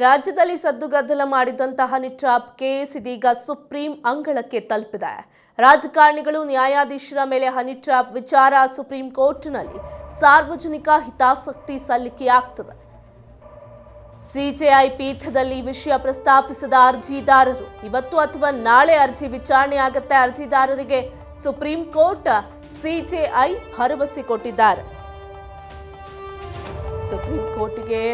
ರಾಜ್ಯದಲ್ಲಿ ಸದ್ದುಗದ್ದಲ ಮಾಡಿದಂತಹ honey trap case ಇದೀಗ ಸುಪ್ರೀಂ ಅಂಗಳಕ್ಕೆ ತಲುಪಿದೆ. ರಾಜಕಾರಣಿಗಳು ನ್ಯಾಯಾಧೀಶರ ಮೇಲೆ ಹನಿ ಟ್ರ್ಯಾಪ್ ವಿಚಾರ ಸುಪ್ರೀಂ ಕೋರ್ಟ್ನಲ್ಲಿ ಸಾರ್ವಜನಿಕ ಹಿತಾಸಕ್ತಿ ಸಲ್ಲಿಕೆಯಾಗುತ್ತದೆ. ಸಿಜೆಐ ಪೀಠದಲ್ಲಿ ವಿಷಯ ಪ್ರಸ್ತಾಪಿಸಿದ ಅರ್ಜಿದಾರರು ಇವತ್ತು ಅಥವಾ ನಾಳೆ ಅರ್ಜಿ ವಿಚಾರಣೆ ಆಗುತ್ತೆ. ಅರ್ಜಿದಾರರಿಗೆ ಸುಪ್ರೀಂ ಕೋರ್ಟ್ ಸಿಜೆಐ ಭರವಸೆ ಕೊಟ್ಟಿದ್ದಾರೆ. ಸುಪ್ರೀಂ ಕೋರ್ಟ್ಗೆ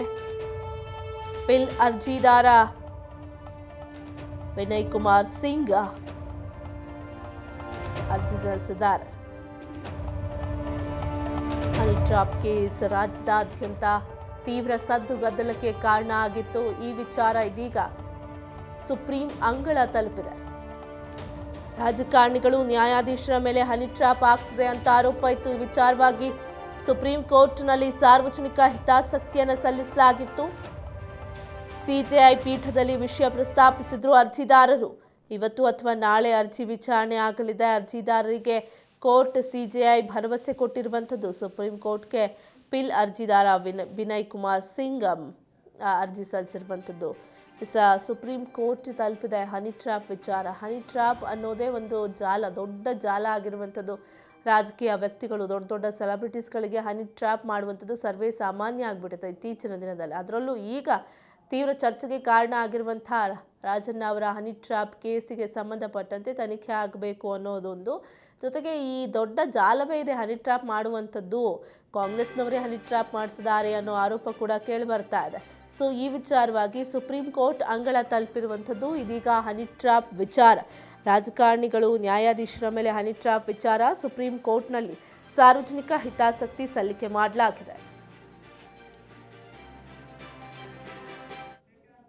ಪಿಲ್ ಅರ್ಜಿದಾರ ವಿನಯ್ ಕುಮಾರ್ ಸಿಂಗ್ ಅರ್ಜಿ ಸಲ್ಲಿಸಿದ್ದಾರೆ. ಹನಿ ಟ್ರ್ಯಾಪ್ ಕೇಸ್ ರಾಜ್ಯದಾದ್ಯಂತ ತೀವ್ರ ಸದ್ದುಗದ್ದಲಕ್ಕೆ ಕಾರಣ ಆಗಿತ್ತು. ಈ ವಿಚಾರ ಇದೀಗ ಸುಪ್ರೀಂ ಅಂಗಳ ತಲುಪಿದೆ. ರಾಜಕಾರಣಿಗಳು ನ್ಯಾಯಾಧೀಶರ ಮೇಲೆ ಹನಿ ಟ್ರ್ಯಾಪ್ ಆಗ್ತಿದೆ ಅಂತ ಆರೋಪ ಇತ್ತು. ಈ ವಿಚಾರವಾಗಿ ಸುಪ್ರೀಂ ಕೋರ್ಟ್ನಲ್ಲಿ ಸಾರ್ವಜನಿಕ ಹಿತಾಸಕ್ತಿಯನ್ನು ಸಲ್ಲಿಸಲಾಗಿತ್ತು. ಸಿಜೆಐ ಪೀಠದಲ್ಲಿ ವಿಷಯ ಪ್ರಸ್ತಾಪಿಸಿದ್ರು ಅರ್ಜಿದಾರರು. ಇವತ್ತು ಅಥವಾ ನಾಳೆ ಅರ್ಜಿ ವಿಚಾರಣೆ ಆಗಲಿದೆ. ಅರ್ಜಿದಾರರಿಗೆ ಕೋರ್ಟ್ ಸಿಜೆಐ ಭರವಸೆ ಕೊಟ್ಟಿರುವಂಥದ್ದು. ಸುಪ್ರೀಂ ಕೋರ್ಟ್ಗೆ ಪಿಲ್ ಅರ್ಜಿದಾರ ವಿನಯ್ ಕುಮಾರ್ ಸಿಂಗ್ ಅರ್ಜಿ ಸಲ್ಲಿಸಿರುವಂಥದ್ದು. ಸುಪ್ರೀಂ ಕೋರ್ಟ್ ತಲುಪಿದೆ ಹನಿ ಟ್ರ್ಯಾಪ್ ವಿಚಾರ. ಹನಿ ಟ್ರ್ಯಾಪ್ ಅನ್ನೋದೇ ಒಂದು ಜಾಲ, ದೊಡ್ಡ ಜಾಲ ಆಗಿರುವಂಥದ್ದು. ರಾಜಕೀಯ ವ್ಯಕ್ತಿಗಳು, ದೊಡ್ಡ ದೊಡ್ಡ ಸೆಲೆಬ್ರಿಟೀಸ್ಗಳಿಗೆ ಹನಿ ಟ್ರ್ಯಾಪ್ ಮಾಡುವಂಥದ್ದು ಸರ್ವೇ ಸಾಮಾನ್ಯ ಆಗಿಬಿಟ್ಟಿದೆ ಇತ್ತೀಚಿನ ದಿನದಲ್ಲಿ. ಅದರಲ್ಲೂ ಈಗ ತೀವ್ರ ಚರ್ಚೆಗೆ ಕಾರಣ ಆಗಿರುವಂಥ ರಾಜಣ್ಣ ಅವರ ಹನಿ ಟ್ರ್ಯಾಪ್ ಕೇಸಿಗೆ ಸಂಬಂಧಪಟ್ಟಂತೆ ತನಿಖೆ ಆಗಬೇಕು ಅನ್ನೋದೊಂದು, ಜೊತೆಗೆ ಈ ದೊಡ್ಡ ಜಾಲವೇ ಇದೆ ಹನಿ ಟ್ರ್ಯಾಪ್ ಮಾಡುವಂಥದ್ದು. ಕಾಂಗ್ರೆಸ್ನವರೇ ಹನಿ ಟ್ರ್ಯಾಪ್ ಮಾಡಿಸಿದ್ದಾರೆ ಅನ್ನೋ ಆರೋಪ ಕೂಡ ಕೇಳಿ ಬರ್ತಾ ಇದೆ. ಸೊ ಈ ವಿಚಾರವಾಗಿ ಸುಪ್ರೀಂ ಕೋರ್ಟ್ ಅಂಗಳ ತಲುಪಿರುವಂಥದ್ದು ಇದೀಗ ಹನಿ ಟ್ರ್ಯಾಪ್ ವಿಚಾರ. ರಾಜಕಾರಣಿಗಳು ನ್ಯಾಯಾಧೀಶರ ಮೇಲೆ ಹನಿ ಟ್ರ್ಯಾಪ್ ವಿಚಾರ ಸುಪ್ರೀಂ ಕೋರ್ಟ್ನಲ್ಲಿ ಸಾರ್ವಜನಿಕ ಹಿತಾಸಕ್ತಿ ಸಲ್ಲಿಕೆ ಮಾಡಲಾಗಿದೆ.